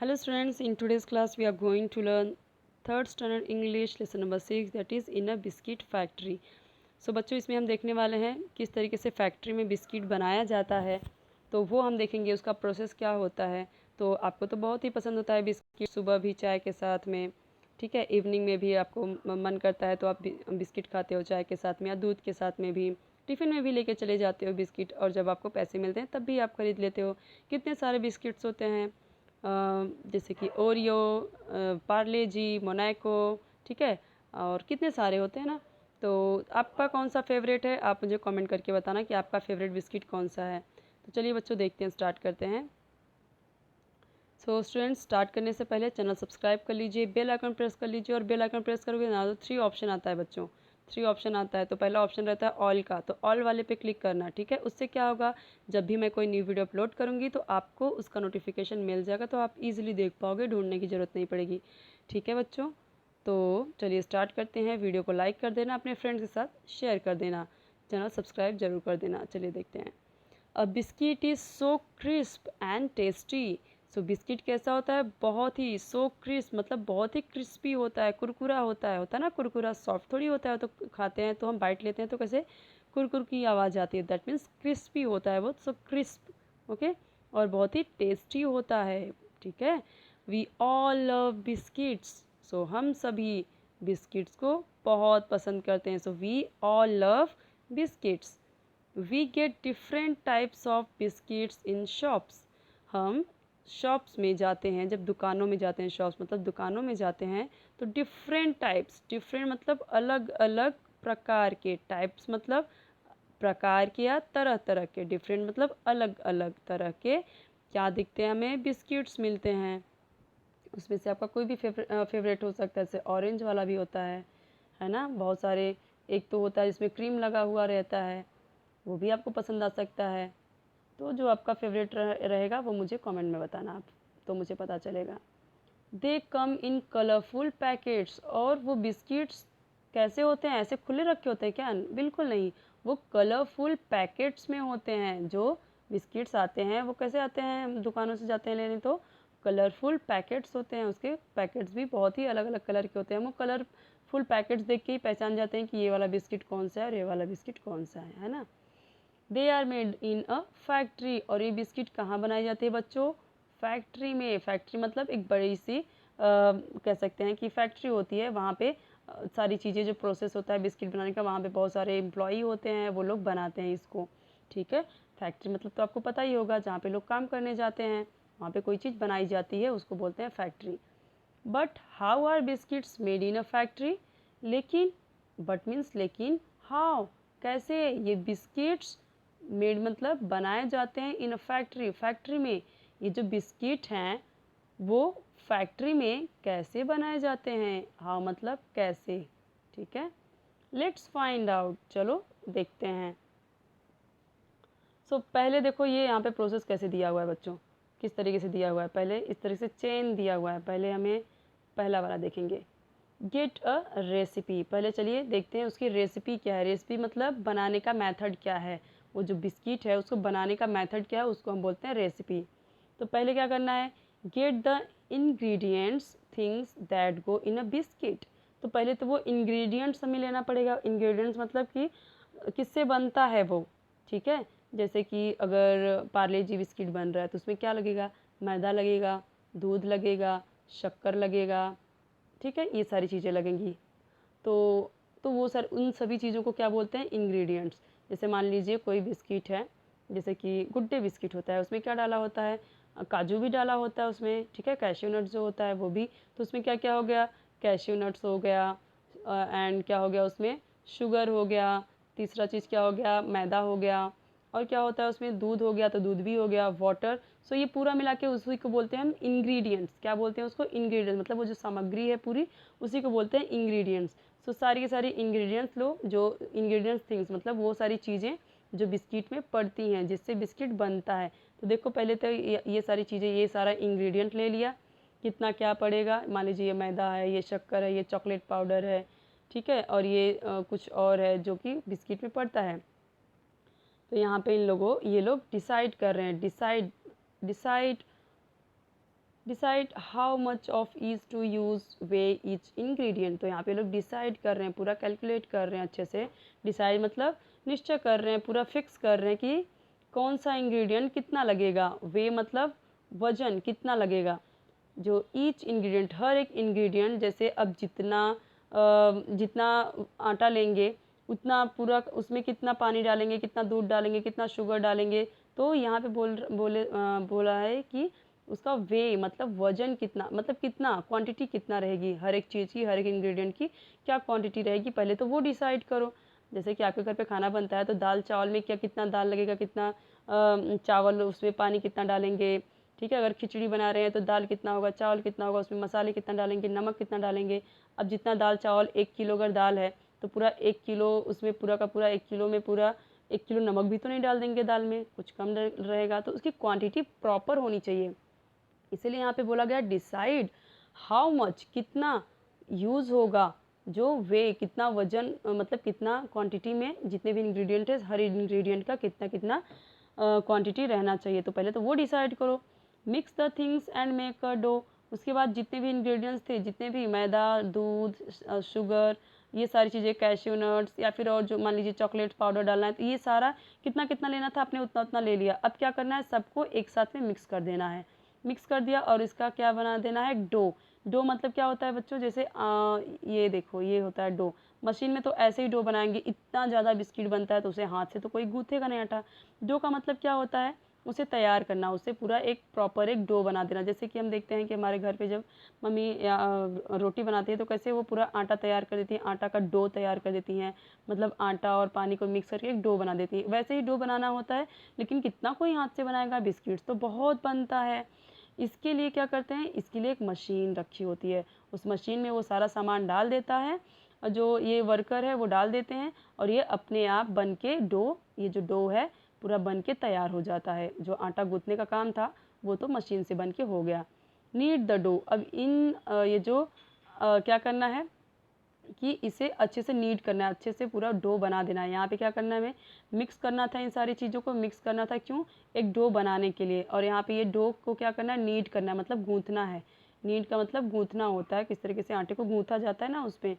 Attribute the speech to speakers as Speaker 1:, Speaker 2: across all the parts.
Speaker 1: Hello students, in today's class we are going to learn third standard English lesson number 6 that is in a biscuit factory. So बच्चों इसमें हम देखने वाले हैं किस तरीके से फैक्ट्री में बिस्किट बनाया जाता है, तो वो हम देखेंगे उसका प्रोसेस क्या होता है। तो आपको तो बहुत ही पसंद होता है बिस्किट, सुबह भी चाय के साथ में, ठीक है, इवनिंग में भी आपको मन करता है तो आप बिस्किट खाते हो चाय के साथ में या दूध के साथ में भी, टिफ़िन में भी लेके चले जाते हो बिस्किट, और जब आपको पैसे मिलते हैं तब भी आप खरीद लेते हो। कितने सारे बिस्किट्स होते हैं, जैसे कि ओरियो, पार्ले जी, मोनाको, ठीक है, और कितने सारे होते हैं ना। तो आपका कौन सा फेवरेट है, आप मुझे कमेंट करके बताना कि आपका फेवरेट बिस्किट कौन सा है। तो चलिए बच्चों देखते हैं, स्टार्ट करते हैं। सो स्टूडेंट्स, स्टार्ट करने से पहले चैनल सब्सक्राइब कर लीजिए, बेल आइकन प्रेस कर लीजिए, और बेल आइकन प्रेस करोगे ना तो 3 ऑप्शन आता है बच्चों, 3 ऑप्शन आता है। तो पहला ऑप्शन रहता है ऑल का, तो ऑल वाले पे क्लिक करना, ठीक है। उससे क्या होगा, जब भी मैं कोई न्यू वीडियो अपलोड करूँगी तो आपको उसका नोटिफिकेशन मिल जाएगा, तो आप ईजिली देख पाओगे, ढूंढने की ज़रूरत नहीं पड़ेगी, ठीक है बच्चों। तो चलिए स्टार्ट करते हैं। वीडियो को लाइक कर देना, अपने फ्रेंड्स के साथ शेयर कर देना, चैनल सब्सक्राइब जरूर कर देना। चलिए देखते हैं। अ biscuit is so crisp and tasty. So biscuit कैसा होता है, बहुत ही सो क्रिस्प मतलब बहुत ही क्रिस्पी होता है, कुरकुरा होता है ना, कुरकुरा, सॉफ्ट थोड़ी होता है। तो खाते हैं तो हम बाइट लेते हैं तो कैसे कुरकुर की आवाज़ आती है, दैट मीन्स क्रिस्पी होता है वो, सो क्रिस्प, ओके। और बहुत ही टेस्टी होता है, ठीक है। We all love biscuits. So हम सभी बिस्किट्स को बहुत पसंद करते हैं। So we all love biscuits. We get different types of biscuits in shops. हम शॉप्स में जाते हैं, जब दुकानों में जाते हैं, शॉप्स मतलब दुकानों में जाते हैं, तो डिफरेंट टाइप्स, डिफरेंट मतलब अलग अलग प्रकार के, टाइप्स मतलब प्रकार के या तरह तरह के, डिफरेंट मतलब अलग अलग तरह के क्या दिखते हैं, हमें बिस्किट्स मिलते हैं। उसमें से आपका कोई भी फेवरेट हो सकता है, जैसे ऑरेंज वाला भी होता है ना, बहुत सारे। एक तो होता है जिसमें क्रीम लगा हुआ रहता है, वो भी आपको पसंद आ सकता है। तो जो आपका फेवरेट रहेगा वो मुझे कमेंट में बताना आप, तो मुझे पता चलेगा। दे कम इन कलरफुल पैकेट्स। और वो बिस्किट्स कैसे होते हैं, ऐसे खुले रखे होते हैं क्या, बिल्कुल नहीं। वो कलरफुल पैकेट्स में होते हैं। जो बिस्किट्स आते हैं वो कैसे आते हैं, हम दुकानों से जाते हैं लेने तो कलरफुल पैकेट्स होते हैं। उसके पैकेट्स भी बहुत ही अलग अलग कलर के होते हैं। वो कलरफुल पैकेट्स देख के ही पहचान जाते हैं कि ये वाला बिस्किट कौन सा है और ये वाला बिस्किट कौन सा है ना। They are made in a factory. और ये बिस्किट कहाँ बनाई जाती है बच्चों, फैक्ट्री में। फैक्ट्री मतलब एक बड़ी सी कह सकते हैं कि फैक्ट्री होती है, वहाँ पे सारी चीज़ें जो प्रोसेस होता है बिस्किट बनाने का, वहाँ पे बहुत सारे एम्प्लॉई होते हैं, वो लोग बनाते हैं इसको, ठीक है। फैक्ट्री मतलब तो आपको पता ही होगा, जहाँ पे लोग काम करने जाते हैं, वहाँ पे कोई चीज़ बनाई जाती है, उसको बोलते हैं factory. But how are biscuits made in a factory. लेकिन, बट मीन्स लेकिन, हाउ कैसे ये बिस्किट्स मेड मतलब बनाए जाते हैं इन अ फैक्ट्री, फैक्ट्री में। ये जो बिस्किट हैं वो फैक्ट्री में कैसे बनाए जाते हैं, हाउ मतलब कैसे, ठीक है। लेट्स फाइंड आउट, चलो देखते हैं। सो पहले देखो ये यहाँ पे प्रोसेस कैसे दिया हुआ है बच्चों, किस तरीके से दिया हुआ है। पहले इस तरह से चेन दिया हुआ है। पहले हमें पहला वाला देखेंगे, गेट अ रेसिपी। पहले चलिए देखते हैं उसकी रेसिपी क्या है। रेसिपी मतलब बनाने का मेथड क्या है, वो जो बिस्किट है उसको बनाने का मेथड क्या है, उसको हम बोलते हैं रेसिपी। तो पहले क्या करना है, get the ingredients things that go in a biscuit. तो पहले तो वो इंग्रेडिएंट्स हमें लेना पड़ेगा। इंग्रेडिएंट्स मतलब कि किससे बनता है वो, ठीक है। जैसे कि अगर पार्ले जी बिस्किट बन रहा है तो उसमें क्या लगेगा, मैदा लगेगा, दूध लगेगा, शक्कर लगेगा, ठीक है, ये सारी चीज़ें लगेंगी। तो वो सर उन सभी चीज़ों को क्या बोलते हैं, इंग्रेडिएंट्स। जैसे मान लीजिए कोई बिस्किट है, जैसे कि गुड डे बिस्किट होता है, उसमें क्या डाला होता है, काजू भी डाला होता है उसमें, ठीक है, कैश्यू नट्स जो होता है वो भी। तो उसमें क्या क्या हो गया, कैश्यू नट्स हो गया, एंड क्या हो गया उसमें, शुगर हो गया, तीसरा चीज़ क्या हो गया, मैदा हो गया, और क्या होता है उसमें, दूध हो गया, तो दूध भी हो गया, वाटर। सो ये पूरा मिला के उसी को बोलते हैं हम इंग्रेडिएंट्स। क्या बोलते हैं उसको, इंग्रेडिएंट्स, मतलब वो जो सामग्री है पूरी, उसी को बोलते हैं इंग्रेडिएंट्स। सो सारी की सारी इंग्रेडिएंट्स लो, जो इंग्रेडिएंट्स थिंग्स मतलब वो सारी चीज़ें जो बिस्किट में पड़ती हैं, जिससे बिस्किट बनता है। तो देखो पहले तो ये सारी चीज़ें, ये सारा इंग्रेडिएंट ले लिया, कितना क्या पड़ेगा। मान लीजिए ये मैदा है, ये शक्कर है, ये चॉकलेट पाउडर है, ठीक है, और ये कुछ और है जो कि बिस्किट में पड़ता है। तो यहाँ पे ये लोग डिसाइड कर रहे हैं, decide decide how much of each to use weigh each ingredient. तो यहाँ पे लोग डिसाइड कर रहे हैं, पूरा कैलकुलेट कर रहे हैं अच्छे से। डिसाइड मतलब निश्चय कर रहे हैं, पूरा फिक्स कर रहे हैं कि कौन सा इंग्रेडिएंट कितना लगेगा। वे मतलब वजन कितना लगेगा। जो ईच इंग्रेडिएंट, हर एक इंग्रेडिएंट, जैसे अब जितना आटा लेंगे उतना पूरा उसमें कितना पानी डालेंगे, कितना दूध डालेंगे, कितना शुगर डालेंगे। तो यहाँ पे बोला है कि उसका वे मतलब वजन कितना, मतलब कितना क्वांटिटी कितना रहेगी हर एक चीज़ की, हर एक इंग्रेडिएंट की क्या क्वांटिटी रहेगी, पहले तो वो डिसाइड करो। जैसे कि आपके घर पे खाना बनता है तो दाल चावल में क्या कितना दाल लगेगा, कितना चावल, उसमें पानी कितना डालेंगे। ठीक है, अगर खिचड़ी बना रहे हैं तो दाल कितना होगा, चावल कितना होगा, उसमें मसाले कितना डालेंगे, नमक कितना डालेंगे। अब जितना दाल चावल 1 किलो अगर दाल है तो पूरा 1 किलो उसमें पूरा का पूरा 1 किलो में पूरा 1 किलो नमक भी तो नहीं डाल देंगे दाल में, कुछ कम रहेगा। तो उसकी क्वांटिटी प्रॉपर होनी चाहिए। इसीलिए यहाँ पे बोला गया डिसाइड हाउ मच, कितना यूज़ होगा, जो वे कितना वजन मतलब कितना क्वांटिटी में जितने भी इंग्रेडिएंट है हर इंग्रेडिएंट का कितना कितना क्वांटिटी रहना चाहिए। तो पहले तो वो डिसाइड करो। Mix the things and make a dough. उसके बाद जितने भी इंग्रेडिएंट्स थे, जितने भी मैदा, दूध, शुगर, ये सारी चीज़ें, कैश्यू नट्स या फिर और जो मान लीजिए चॉकलेट पाउडर डालना है, तो ये सारा कितना कितना लेना था आपने उतना उतना ले लिया। अब क्या करना है, सबको एक साथ में मिक्स कर देना है। मिक्स कर दिया और इसका क्या बना देना है, डो। डो मतलब क्या होता है बच्चों, जैसे ये देखो ये होता है डो। मशीन में तो ऐसे ही डो बनाएंगे, इतना ज़्यादा बिस्किट बनता है तो उसे हाथ से तो कोई गूँथेगा नहीं आटा। डो का मतलब क्या होता है, उसे तैयार करना, उसे पूरा एक प्रॉपर एक डो बना देना। जैसे कि हम देखते हैं कि हमारे घर पे जब मम्मी या रोटी बनाती है तो कैसे वो पूरा आटा तैयार कर देती हैं, आटा का डो तैयार कर देती हैं, मतलब आटा और पानी को मिक्स करके एक डो बना देती हैं। वैसे ही डो बनाना होता है, लेकिन कितना कोई हाथ से बनाएगा, बिस्किट्स तो बहुत बनता है। इसके लिए क्या करते हैं, इसके लिए एक मशीन रखी होती है, उस मशीन में वो सारा सामान डाल देता है, और जो ये वर्कर है वो डाल देते हैं और ये अपने आप बन के डो, ये जो डो है पूरा बन के तैयार हो जाता है। जो आटा गूँथने का काम था वो तो मशीन से बन के हो गया। Knead the dough. अब ये जो क्या करना है कि इसे अच्छे से नीड करना है, अच्छे से पूरा डो बना देना है। यहाँ पे क्या करना है, हमें मिक्स करना था, इन सारी चीज़ों को मिक्स करना था, क्यों, एक डो बनाने के लिए। और यहाँ पे ये डो को क्या करना है, नीड करना है, मतलब गूँथना है। नीड का मतलब गूँथना होता है, किस तरीके से आटे को गूँथा जाता है ना, उसमें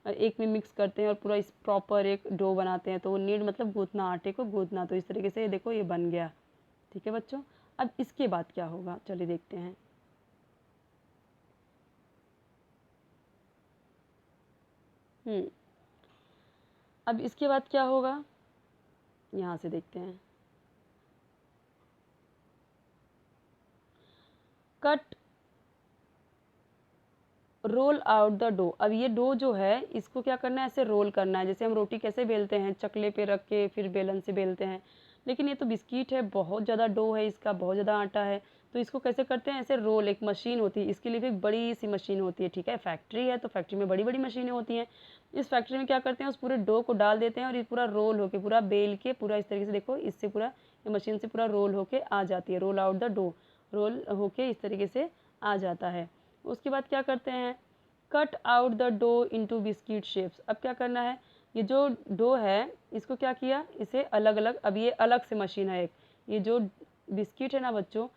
Speaker 1: एक में मिक्स करते हैं और पूरा इस प्रॉपर एक डो बनाते हैं। तो वो नीड मतलब गूँथना, आटे को गूँथना। तो इस तरीके से देखो ये बन गया। ठीक है बच्चों, अब इसके बाद क्या होगा चलिए देखते हैं। अब इसके बाद क्या होगा, यहाँ से देखते हैं। Cut roll out the dough. अब ये डो जो है इसको क्या करना है, ऐसे रोल करना है, जैसे हम रोटी कैसे बेलते हैं, चकले पे रख के फिर बेलन से बेलते हैं। लेकिन ये तो बिस्किट है, बहुत ज़्यादा डो है इसका, बहुत ज़्यादा आटा है। तो इसको कैसे करते हैं, ऐसे रोल, एक मशीन होती है इसके लिए भी, एक बड़ी सी मशीन होती है। ठीक है, फैक्ट्री है तो फैक्ट्री में बड़ी बड़ी मशीनें होती हैं। इस फैक्ट्री में क्या करते हैं, उस पूरे डो को डाल देते हैं और ये पूरा रोल होके, पूरा बेल के, पूरा इस तरीके से देखो, इससे पूरा ये मशीन से पूरा रोल होके आ जाती है। Roll out the dough, roll होके इस तरीके से आ जाता है। उसके बाद क्या करते हैं, cut out the dough into biscuit shapes. अब क्या करना है, ये जो डो है इसको क्या किया, इसे अलग अलग, अब ये अलग से मशीन है एक, ये जो बिस्किट है ना बच्चों,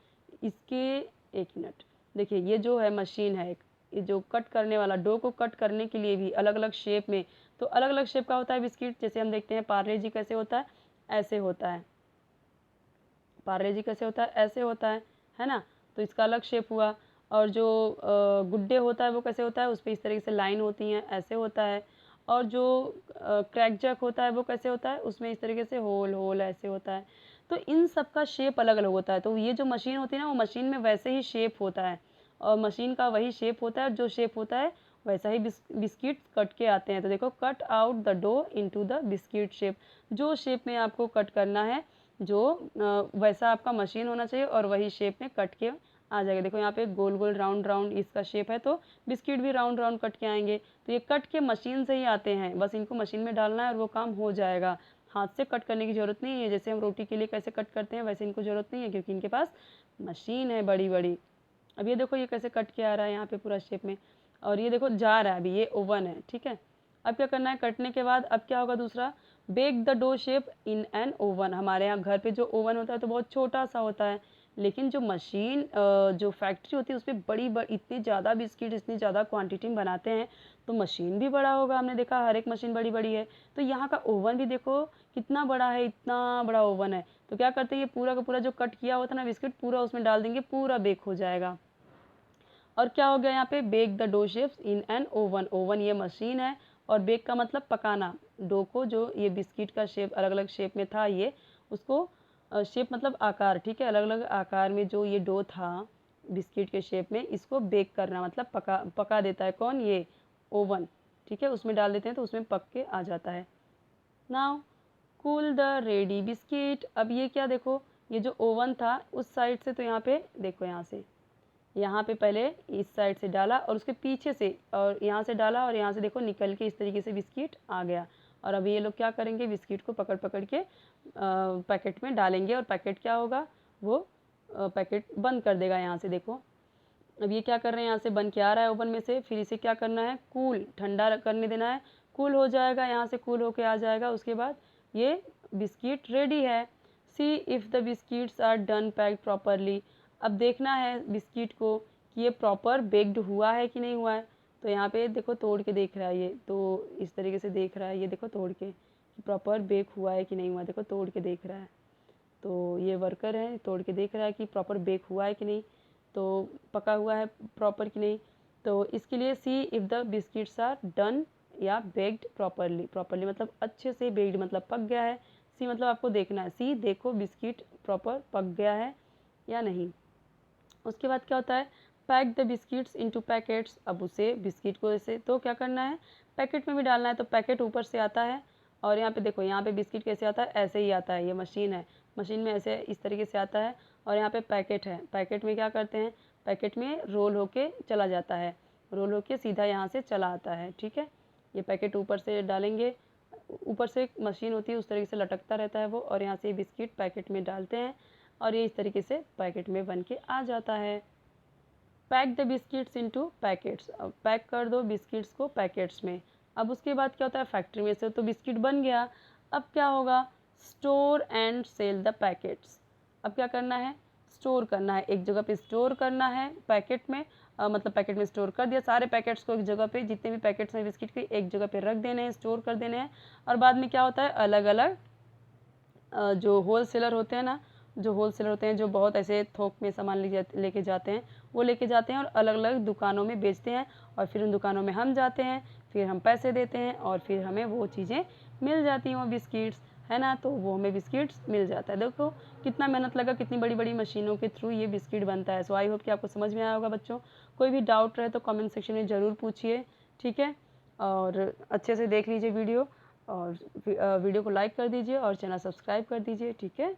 Speaker 1: इसके, एक मिनट, देखिए ये जो है मशीन है एक, ये जो कट करने वाला, डो को कट करने के लिए भी अलग अलग शेप में, तो अलग अलग शेप का होता है बिस्किट। जैसे हम देखते हैं पार्ले जी कैसे होता है, ऐसे होता है। पार्ले जी कैसे होता है, ऐसे होता है ना। तो इसका अलग शेप हुआ। और जो गुड्डे होता है वो कैसे होता है, उस पर इस तरीके से लाइन होती हैं, ऐसे होता है। और जो क्रैक जैक होता है वो कैसे होता है, उसमें इस तरीके से होल होल ऐसे होता है। तो इन सब का शेप अलग अलग होता है। तो ये जो मशीन होती है ना, वो मशीन में वैसे ही शेप होता है, और मशीन का वही शेप होता है, जो शेप होता है वैसा ही बिस्किट कट के आते हैं। तो देखो, cut out the dough into the biscuit shape, जो शेप में आपको कट करना है, जो वैसा आपका मशीन होना चाहिए और वही शेप में कट के आ जाएगा। देखो यहाँ पे गोल गोल राउंड राउंड इसका शेप है, तो बिस्किट भी राउंड राउंड कट के आएंगे। तो ये कट के मशीन से ही आते हैं, बस इनको मशीन में डालना है और वो काम हो जाएगा। हाथ से कट करने की ज़रूरत नहीं है, जैसे हम रोटी के लिए कैसे कट करते हैं वैसे इनको ज़रूरत नहीं है, क्योंकि इनके पास मशीन है बड़ी बड़ी। अब ये देखो ये कैसे कट के आ रहा है यहाँ पे पूरा शेप में, और ये देखो जा रहा है, अभी ये ओवन है। ठीक है, अब क्या करना है, कटने के बाद अब क्या होगा दूसरा, bake the dough shape in an oven. हमारे यहाँ घर पे जो ओवन होता है तो बहुत छोटा सा होता है, लेकिन जो मशीन जो फैक्ट्री होती है उसमें इतनी ज़्यादा बिस्किट इतनी ज़्यादा क्वांटिटी में बनाते हैं तो मशीन भी बड़ा होगा, हमने देखा हर एक मशीन बड़ी बड़ी है। तो यहाँ का ओवन भी देखो कितना बड़ा है, इतना बड़ा ओवन है। तो क्या करते हैं, ये पूरा का पूरा जो कट किया हुआ था ना बिस्किट पूरा उसमें डाल देंगे, पूरा बेक हो जाएगा। और क्या हो गया यहाँ पे, bake the dough shapes in an oven. Oven ये मशीन है और बेक का मतलब पकाना। डो को जो ये बिस्किट का शेप अलग अलग शेप में था, ये उसको शेप मतलब आकार, ठीक है, अलग अलग आकार में जो ये डो था बिस्किट के शेप में, इसको बेक करना मतलब पका देता है कौन, ये ओवन, ठीक है। उसमें डाल देते हैं तो उसमें पक के आ जाता है। Now cool the ready biscuit. अब ये क्या देखो, ये जो ओवन था उस साइड से, तो यहाँ पे देखो, यहाँ पे पहले इस साइड से डाला और उसके पीछे से और यहाँ से डाला और यहाँ से देखो निकल के इस तरीके से बिस्किट आ गया। और अब ये लोग क्या करेंगे, बिस्किट को पकड़ पकड़ के पैकेट में डालेंगे और पैकेट क्या होगा, वो पैकेट बंद कर देगा यहाँ से। देखो अब ये क्या कर रहे हैं, यहाँ से बन के आ रहा है ओवन में से, फिर इसे क्या करना है, कूल ठंडा करने देना है। कूल हो जाएगा, यहाँ से कूल होके आ जाएगा, उसके बाद ये बिस्किट रेडी है। See if the biscuits are done packed properly. अब देखना है बिस्किट को कि ये प्रॉपर बेक्ड हुआ है कि नहीं हुआ है। तो यहाँ पे देखो तोड़ के देख रहा है ये, तो इस तरीके से देख रहा है ये, देखो तोड़ के कि प्रॉपर बेक हुआ है कि नहीं हुआ, देखो तोड़ के देख रहा है। तो ये वर्कर है, तोड़ के देख रहा है कि प्रॉपर बेक हुआ है कि नहीं, तो पका हुआ है प्रॉपर कि नहीं। तो इसके लिए see if the biscuits are done या बेक्ड प्रॉपरली। प्रॉपरली मतलब अच्छे से, बेक्ड मतलब पक गया है, सी मतलब आपको देखना है, सी देखो बिस्किट प्रॉपर पक गया है या नहीं। उसके बाद क्या होता है, pack the biscuits into packets. अब उसे बिस्किट को ऐसे तो क्या करना है, पैकेट में भी डालना है। तो पैकेट ऊपर से आता है और यहाँ पे देखो, यहाँ पे बिस्किट कैसे आता है, ऐसे ही आता है, ये मशीन है, मशीन में ऐसे इस तरीके से आता है। और यहाँ पे पैकेट है, पैकेट में क्या करते हैं, पैकेट में रोल होके चला जाता है, रोल होके सीधा यहाँ से चला आता है, ठीक है। ये पैकेट ऊपर से डालेंगे, ऊपर से एक मशीन होती है उस तरीके से लटकता रहता है वो, और यहाँ से बिस्किट पैकेट में डालते हैं और ये इस तरीके से पैकेट में बन के आ जाता है। Pack the biscuits into packets. अब पैक कर दो बिस्किट्स को पैकेट्स में। अब उसके बाद क्या होता है, फैक्ट्री में से तो बिस्किट बन गया, अब क्या होगा, store and sell the packets. अब क्या करना है, स्टोर करना है, एक जगह पे स्टोर करना है पैकेट में, मतलब पैकेट में स्टोर कर दिया सारे पैकेट्स को एक जगह पे, जितने भी पैकेट्स हैं बिस्किट के एक जगह पे रख देने हैं, स्टोर कर देने हैं। और बाद में क्या होता है, अलग अलग जो होल सेलर होते हैं, जो बहुत ऐसे थोक में सामान लेके जाते हैं, वो लेके जाते हैं और अलग अलग दुकानों में बेचते हैं। और फिर उन दुकानों में हम जाते हैं, फिर हम पैसे देते हैं और फिर हमें वो चीज़ें मिल जाती हैं, वो बिस्किट्स, है ना। तो वो हमें बिस्किट्स मिल जाता है। देखो कितना मेहनत लगा, कितनी बड़ी बड़ी मशीनों के थ्रू ये बिस्किट बनता है। सो आई होप कि आपको समझ में आया होगा बच्चों। कोई भी डाउट रहे तो कमेंट सेक्शन में ज़रूर पूछिए, ठीक है। और अच्छे से देख लीजिए वीडियो, और वीडियो को लाइक कर दीजिए और चैनल सब्सक्राइब कर दीजिए, ठीक है।